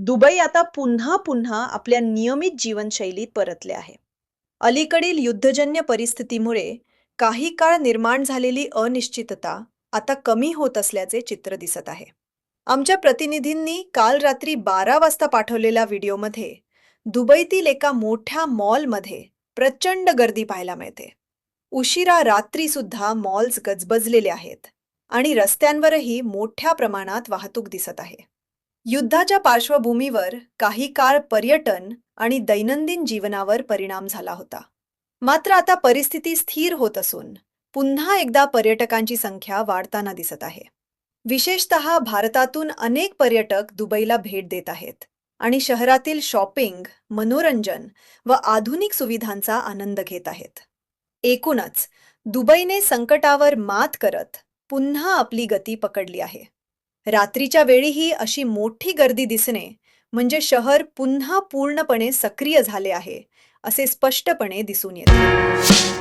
Dubai आता पुन्हा पुन्हा आपल्या नियमित जीवनशैलीत परतले आहे. अलीकडील युद्धजन्य परिस्थितीमुळे काही काळ निर्माण झालेली अनिश्चितता आता कमी होत असल्याचे चित्र दिसत आहे. आमच्या प्रतिनिधींनी काल रात्री 12 वाजता पाठवलेल्या व्हिडिओमध्ये दुबईतील एका मोठ्या मॉलमध्ये प्रचंड गर्दी पाहायला मिळते. उशिरा रात्री सुद्धा मॉल्स गजबजलेले आहेत आणि रस्त्यांवरही मोठ्या प्रमाणात वाहतूक दिसत आहे. युद्धाच्या पार्श्वभूमीवर काही काळ पर्यटन आणि दैनंदिन जीवनावर परिणाम झाला होता. मात्र आता परिस्थिती स्थिर होत असून पुन्हा एकदा पर्यटकांची संख्या वाढताना दिसत आहे. विशेषतः भारतातून अनेक पर्यटक दुबईला भेट देत आहेत आणि शहरातील शॉपिंग, मनोरंजन व आधुनिक सुविधांचा आनंद घेत आहेत. एकूणच दुबईने संकटावर मात करत पुन्हा आपली गती पकडली आहे. रात्रीच्या वेळीही अशी मोठी गर्दी दिसणे म्हणजे शहर पुन्हा पूर्णपणे सक्रिय झाले आहे, असे स्पष्टपणे दिसून येते.